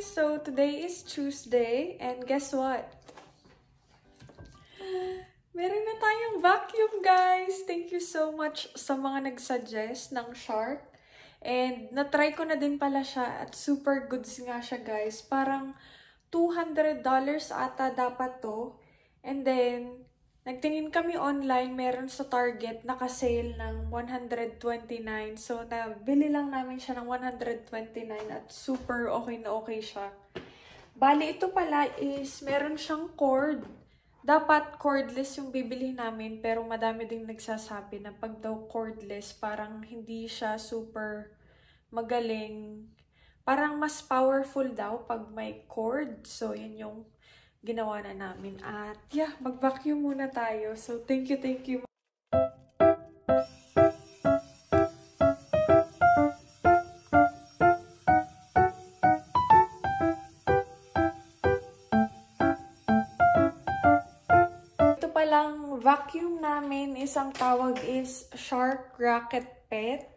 So today is Tuesday and guess what? Meron na tayong vacuum, guys! Thank you so much sa mga nag-suggest ng Shark. And na-try ko na din pala siya at super goods nga siya, guys. Parang $200 ata dapat to. And then, nagtingin kami online, meron sa Target, naka-sale ng $129. So, nabili lang namin siya ng $129 at super okay na okay siya. Bali, ito pala is, meron siyang cord. Dapat cordless yung bibili namin, pero madami ding nagsasabi na pag daw cordless, parang hindi siya super magaling. Parang mas powerful daw pag may cord. So, yun yung ginawa na namin. At yeah, mag-vacuum muna tayo. So, thank you. Ito palang vacuum namin, isang tawag is Shark Rocket Pet.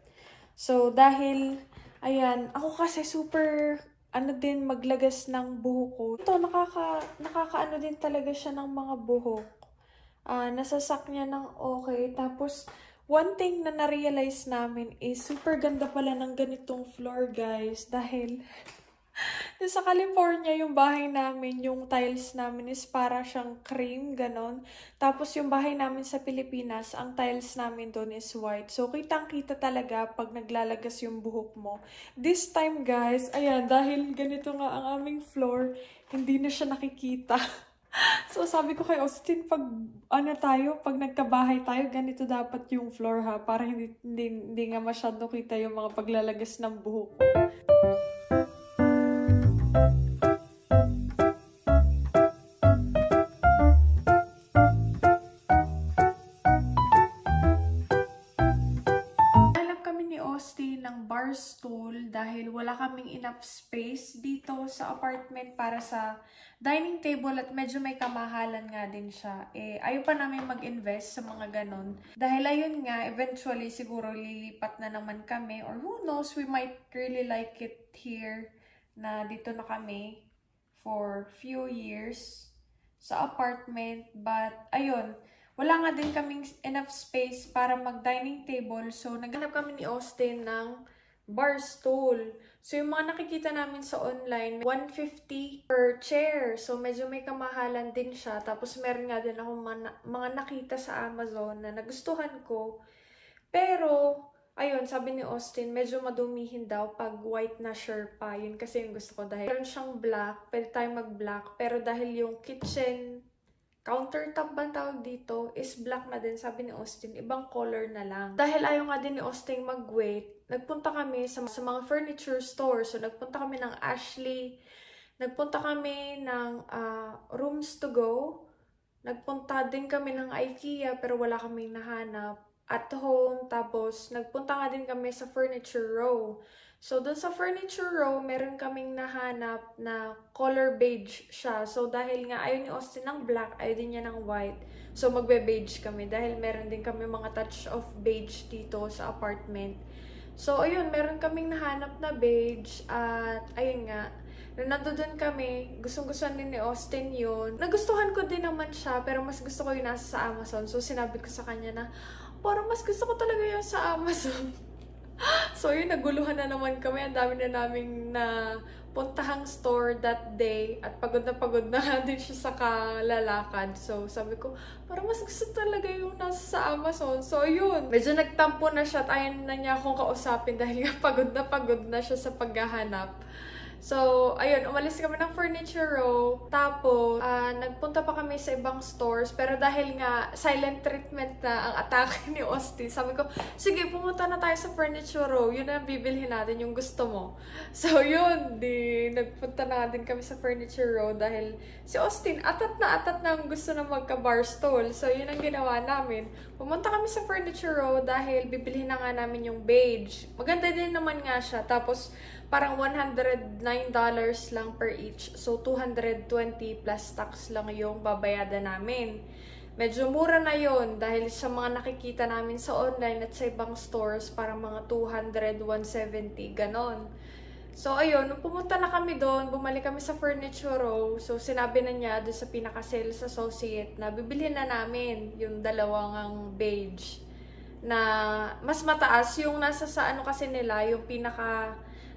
So, dahil, ayan, ako kasi super din maglagas ng buhok ko. Ito, nakakaano din talaga siya ng mga buhok. Nasasak niya ng okay. Tapos, one thing na na-realize namin is super ganda pala ng ganitong floor, guys. Dahil, sa California, yung bahay namin, yung tiles namin is para siyang cream, ganon. Tapos, yung bahay namin sa Pilipinas, ang tiles namin doon is white. So, kitang-kita talaga pag naglalagas yung buhok mo. This time, guys, ayan, dahil ganito nga ang aming floor, hindi na siya nakikita. So, sabi ko kay Austin, pag pag nagkabahay tayo, ganito dapat yung floor, ha? Para hindi nga masyado kita yung mga paglalagas ng buhok ko. Ng bar stool dahil wala kaming enough space dito sa apartment para sa dining table at medyo may kamahalan nga din siya. Ayaw pa namin mag-invest sa mga ganon. Dahil ayun nga, eventually siguro lilipat na naman kami or who knows, we might really like it here na dito na kami for few years sa apartment. But ayun, wala nga din kaming enough space para mag-dining table. So, naghanap kami ni Austin ng bar stool. So, yung mga nakikita namin sa online, 150 per chair. So, medyo may kamahalan din siya. Tapos, meron nga din akong mga nakita sa Amazon na nagustuhan ko. Pero, ayun, sabi ni Austin, medyo madumihin daw pag white na Sherpa. Yun kasi yung gusto ko dahil meron siyang black, pwede tayo mag-black. Pero dahil yung kitchen countertop ba tawag dito is black na din, sabi ni Austin, ibang color na lang. Dahil ayaw nga din ni Austin mag-wait, nagpunta kami sa mga furniture store. So, nagpunta kami ng Ashley, nagpunta kami ng Rooms to Go, nagpunta din kami ng IKEA pero wala kaming nahanap. At Home, tapos nagpunta nga din kami sa Furniture Row. So, dun sa Furniture Row, meron kaming nahanap na color beige siya. So, dahil nga ayaw ni Austin ng black, ayaw din niya ng white. So, magbe-beige kami dahil meron din kami mga touch of beige dito sa apartment. So, ayun, meron kaming nahanap na beige at ayun nga, nung nandoon kami, gustong-gusto din ni Austin yun. Nagustuhan ko din naman siya, pero mas gusto ko yung nasa sa Amazon. So, sinabi ko sa kanya na, parang mas gusto ko talaga yung sa Amazon. So, yun, naguluhan na naman kami. Ang dami na naming na puntahang store that day. At pagod na din siya sa kalalakad. So, sabi ko, parang mas gusto talaga yung nasa sa Amazon. So, yun. Medyo nagtampo na siya at ayaw na niya akong kausapin dahil nga pagod na siya sa paghahanap. So, ayun, umalis kami ng Furniture Row. Tapos, nagpunta pa kami sa ibang stores. Pero dahil nga, silent treatment na ang atake ni Austin, sabi ko, sige, pumunta na tayo sa Furniture Row. Yun na bibilhin natin yung gusto mo. So, yun, nagpunta na din kami sa Furniture Row dahil si Austin, atat na ang gusto na magka-bar stool. So, yun ang ginawa namin. Pumunta kami sa Furniture Row dahil bibilhin na nga namin yung beige. Maganda din naman nga siya. Tapos, parang $109 lang per each. So, 220 plus tax lang yung babayadan namin. Medyo mura na yon dahil sa mga nakikita namin sa online at sa ibang stores, parang mga 200, 170, ganon. So, ayun, nung pumunta na kami doon, bumalik kami sa Furniture Row. So, sinabi na niya doon sa pinaka-sales associate na bibilhin na namin yung dalawang beige na mas mataas. Yung nasa sa ano kasi nila, yung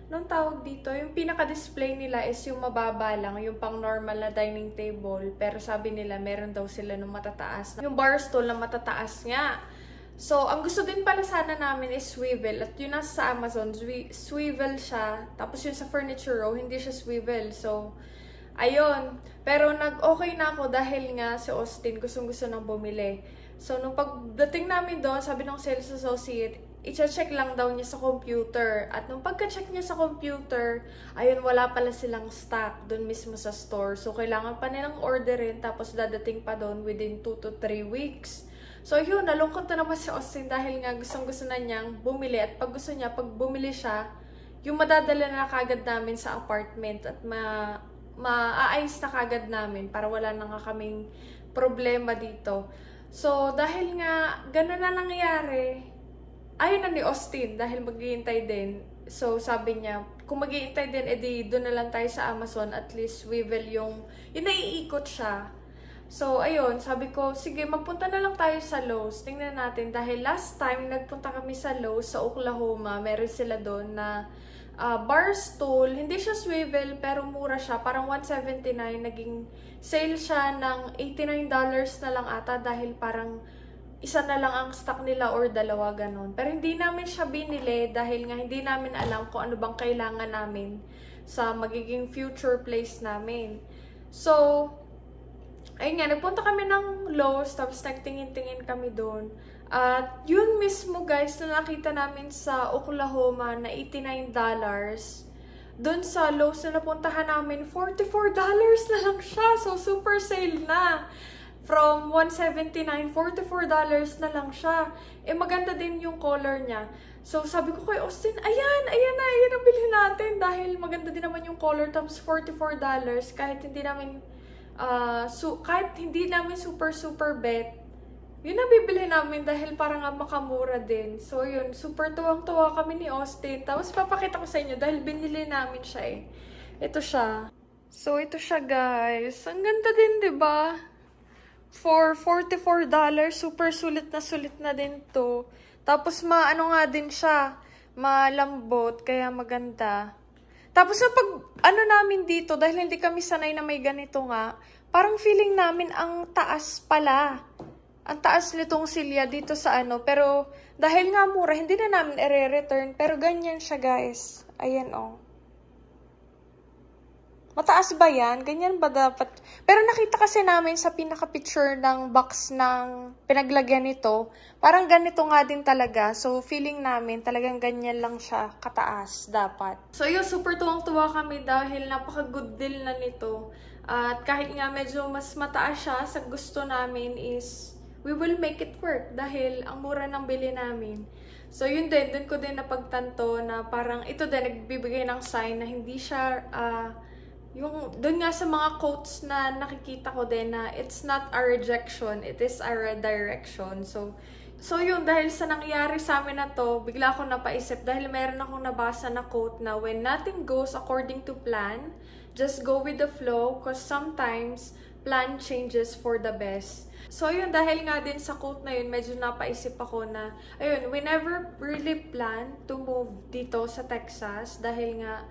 nung tawag dito, yung pinaka-display nila is yung mababa lang, yung pang normal na dining table. Pero sabi nila, meron daw sila nung matataas. Yung bar stool na matataas nga. So, ang gusto din pala sana namin is swivel. At yun nasa sa Amazon, swivel siya. Tapos yun sa Furniture Row, hindi siya swivel. So, ayun. Pero nag-okay na ako dahil nga si Austin gustong-gusto nang bumili. So, nung pagdating namin doon, sabi ng sales associate, i-check lang daw niya sa computer. At nung pagka-check niya sa computer, ayun, wala pala silang stock doon mismo sa store. So, kailangan pa nilang orderin, tapos dadating pa doon within 2 to 3 weeks. So, yun, nalungkot na naman si Austin dahil nga gustong-gusto na niyang bumili. At pag gusto niya, pag bumili siya, yung madadala na kagad namin sa apartment at maaayos na kagad namin para wala na nga kaming problema dito. So, dahil nga gano'n na nangyari, ayun na ni Austin dahil maghihintay din. So, sabi niya, kung maghihintay din, edi doon na lang tayo sa Amazon. At least, swivel yung naiikot siya. So, ayun, sabi ko, sige, magpunta na lang tayo sa Lowe's. Tingnan natin. Dahil last time, nagpunta kami sa Lowe's sa Oklahoma. Meron sila doon na bar stool. Hindi siya swivel, pero mura siya. Parang $179. Naging sale siya ng $89 na lang ata dahil parang isa na lang ang stock nila or dalawa, ganun. Pero hindi namin siya binili dahil nga hindi namin alam kung ano bang kailangan namin sa magiging future place namin. So, ayun nga, nagpunta kami ng Lowe's, tapos nagtingin-tingin kami doon. At yun mismo guys, na nakita namin sa Oklahoma na $89, doon sa Lowe's na napuntahan namin, $44 na lang siya. So, super sale na. From $179, $44 na lang siya. Eh, maganda din yung color niya. So, sabi ko kay Austin, ayan ang bilhin natin. Dahil maganda din naman yung color, tapos $44. Kahit hindi namin, super bet, yun na bibili namin dahil parang nga makamura din. So, yun, super tuwang-tuwa kami ni Austin. Tapos, papakita ko sa inyo dahil binili namin siya eh. Ito siya. So, ito siya guys. Ang ganda din, diba? for $44. Super sulit na din to. Tapos maano nga din siya, malambot, kaya maganda. Tapos na pag ano namin dito, dahil hindi kami sanay na may ganito nga, parang feeling namin ang taas pala. Ang taas nitong silya dito sa ano. Pero dahil nga mura, hindi na namin i-return. Pero ganyan siya guys. Ayan oh. Mataas ba yan? Ganyan ba dapat? Pero nakita kasi namin sa pinaka-picture ng box ng pinaglagyan nito, parang ganito nga din talaga. So, feeling namin talagang ganyan lang siya kataas dapat. So, yun, super tuwang-tuwa kami dahil napaka-good deal na nito. At kahit nga medyo mas mataas siya sa gusto namin is we will make it work dahil ang mura ng bili namin. So, yun din. Dun ko din napagtanto na parang ito din nagbibigay ng sign na hindi siya yung doon nga sa mga quotes na nakikita ko din na it's not a rejection, it is a redirection. So yun, dahil sa nangyari sa amin na to, bigla akong napaisip dahil meron akong nabasa na quote na when nothing goes according to plan, just go with the flow because sometimes plan changes for the best. So yun, dahil nga din sa quote na yun, medyo napaisip ako na, ayun, we never really plan to move dito sa Texas dahil nga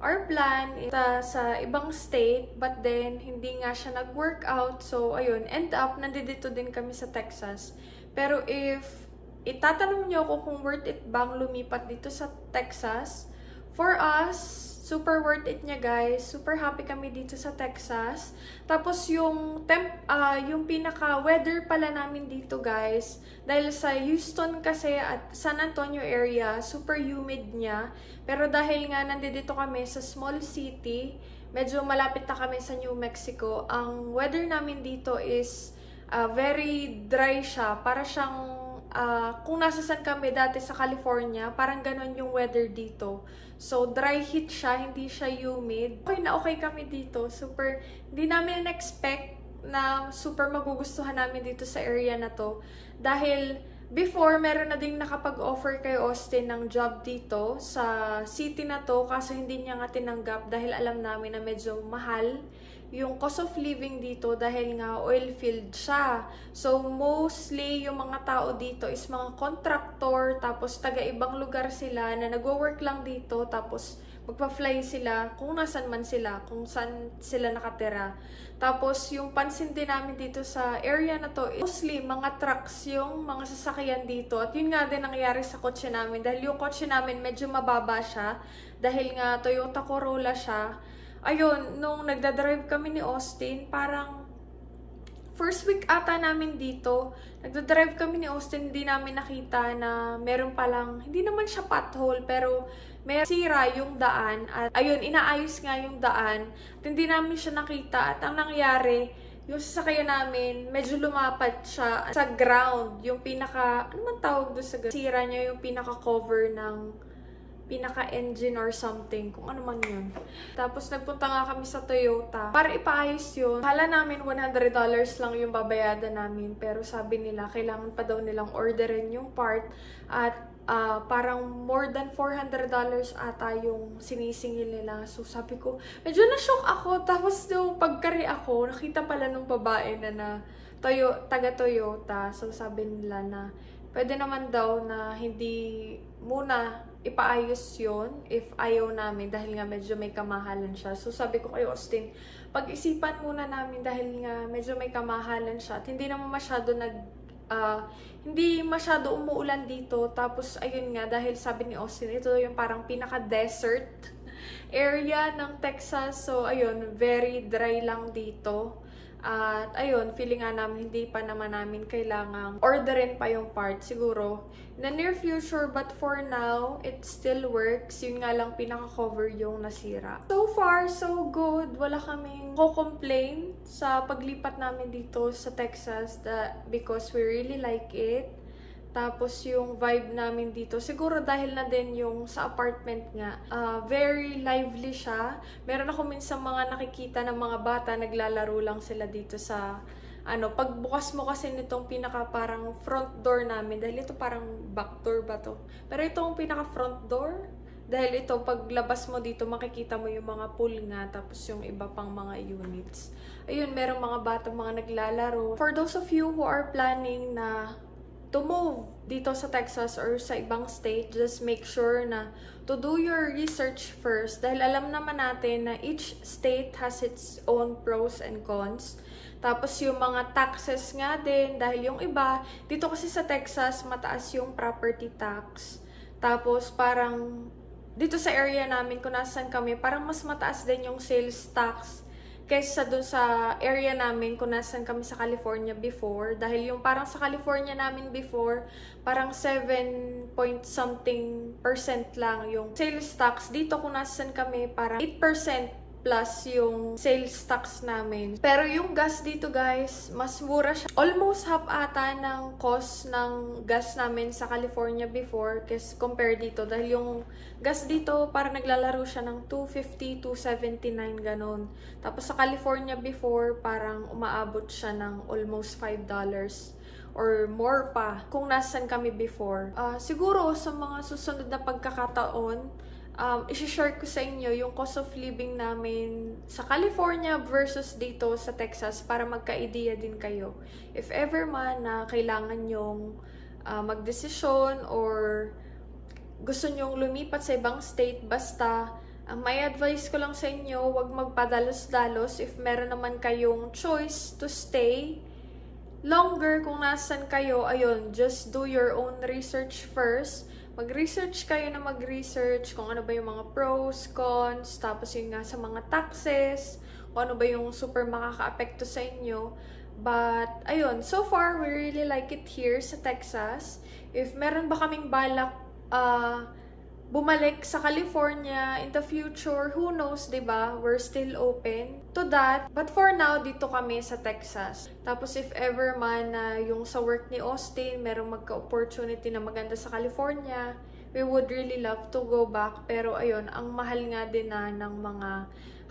our plan is sa ibang state, but then hindi nga siya nag-work out. So, ayun, end up, nandito din kami sa Texas. Pero if itatanong niyo ako kung worth it bang lumipat dito sa Texas, for us, super worth it niya guys. Super happy kami dito sa Texas. Tapos yung pinaka-weather pala namin dito guys, dahil sa Houston kasi at San Antonio area, super humid niya. Pero dahil nga nandito kami sa small city, medyo malapit na kami sa New Mexico, ang weather namin dito is very dry siya. Para siyang kung nasasan kami dati sa California, parang ganon yung weather dito. So, dry heat siya, hindi siya humid. Okay na okay kami dito. Super, hindi namin na-expect na super magugustuhan namin dito sa area na to. Dahil, before, meron na ding nakapag-offer kay Austin ng job dito sa city na to. Kaso hindi niya nga tinanggap dahil alam namin na medyo mahal yung cost of living dito dahil nga oil field siya. So, mostly yung mga tao dito is mga contractor, tapos taga-ibang lugar sila na nagwo-work lang dito, tapos magpa-fly sila kung nasan man sila, kung saan sila nakatira. Tapos, yung pansin din namin dito sa area na to, mostly mga trucks yung mga sasakyan dito. At yun nga din nangyari sa kotse namin dahil yung kotse namin medyo mababa siya dahil nga Toyota Corolla siya. Ayun, nung nagdadrive kami ni Austin, parang first week ata namin dito, nagdadrive kami ni Austin, hindi namin nakita na meron palang, hindi naman siya pothole, pero may sira yung daan. At ayun, inaayos nga yung daan. At hindi namin siya nakita. At ang nangyari, yung sasakyan namin, medyo lumapat siya sa ground. Yung pinaka, ano man tawag doon sa sira niya, yung pinaka-cover ng pinaka-engine or something, kung ano man yun. Tapos nagpunta nga kami sa Toyota para ipaayos yun. Hala namin $100 lang yung babayadan namin, pero sabi nila kailangan pa daw nilang orderin yung part at parang more than $400 ata yung sinisingil nila. So sabi ko, medyo na-shock ako. Tapos nung pagkari ako, nakita pala nung babae na taga Toyota. So sabi nila na pwede naman daw na hindi muna ipaayos yon if ayaw namin dahil nga medyo may kamahalan siya. So sabi ko kay Austin, pag-isipan muna namin dahil nga medyo may kamahalan siya at hindi naman masyado hindi masyado umuulan dito. Tapos ayun nga, dahil sabi ni Austin, ito yung parang pinaka-desert area ng Texas. So ayun, very dry lang dito. At ayun, feeling nga namin hindi pa naman namin kailangang orderin pa yung part. Siguro in the near future, but for now, it still works. Yun nga lang pinaka-cover yung nasira. So far, so good. Wala kaming ko-complain sa paglipat namin dito sa Texas because we really like it. Tapos yung vibe namin dito, siguro dahil na din yung sa apartment nga, very lively siya. Meron ako minsan mga nakikita ng mga bata, naglalaro lang sila dito sa, pagbukas mo kasi nitong pinaka parang front door namin, dahil ito parang back door ba to? Pero itong pinaka front door, Dahil ito, paglabas mo dito, makikita mo yung mga pool nga, tapos yung iba pang mga units. Ayun, merong mga batang mga naglalaro. For those of you who are planning na to move dito sa Texas or sa ibang state, just make sure na to do your research first. Dahil alam naman natin na each state has its own pros and cons. Tapos yung mga taxes nga din, dahil yung iba, dito kasi sa Texas, mataas yung property tax. Tapos parang dito sa area namin, kung nasan kami, parang mas mataas din yung sales tax kaysa doon sa area namin kung nasan kami sa California before. Dahil yung parang sa California namin before, parang 7 point something % lang yung sales tax. Dito kung nasan kami, parang 8% plus yung sales tax namin. Pero yung gas dito guys, mas mura siya. Almost half ata ng cost ng gas namin sa California before kasi compare dito. Dahil yung gas dito, parang naglalaro siya ng $2.50, $2.79 ganon. Tapos sa California before, parang umaabot siya ng almost $5 or more pa kung nasan kami before. Siguro sa mga susunod na pagkakataon, isi-share ko sa inyo yung cost of living namin sa California versus dito sa Texas para magka-idea din kayo. If ever man na kailangan nyong magdesisyon or gusto nyong lumipat sa ibang state, basta may advice ko lang sa inyo, wag magpadalos-dalos. If meron naman kayong choice to stay longer kung nasan kayo, ayun, just do your own research first. Mag-research kayo na mag-research kung ano ba yung mga pros, cons, tapos yung nga sa mga taxes, kung ano ba yung super makaka-apekto sa inyo. But, ayun, so far, we really like it here sa Texas. If meron ba kaming balak bumalik sa California in the future, who knows, diba? We're still open to that. But for now, dito kami sa Texas. Tapos if ever man na yung sa work ni Austin, merong magka-opportunity na maganda sa California, we would really love to go back. Pero ayun, ang mahal nga din na ng mga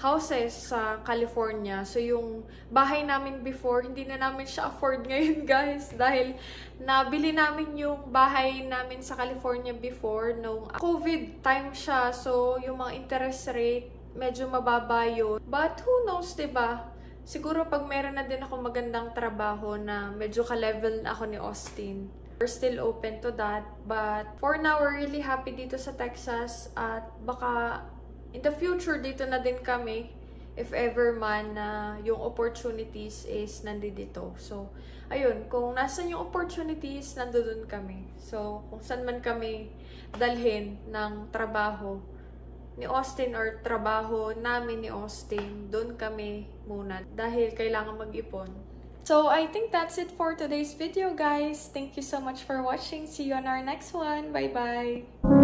houses sa California. So, yung bahay namin before, hindi na namin siya afford ngayon, guys. Dahil nabili namin yung bahay namin sa California before nung COVID time siya. So, yung mga interest rate, medyo mababa yun. But who knows, diba? Siguro pag meron na din ako magandang trabaho na medyo ka-level na ako ni Austin, we're still open to that. But for now, we're really happy dito sa Texas. At baka in the future, dito na din kami if ever man na yung opportunities is nandito. So, ayun, kung nasan yung opportunities, nandoon kami. So, kung saan man kami dalhin ng trabaho ni Austin or trabaho namin ni Austin, doon kami muna dahil kailangan mag-ipon. So, I think that's it for today's video, guys. Thank you so much for watching. See you on our next one. Bye-bye!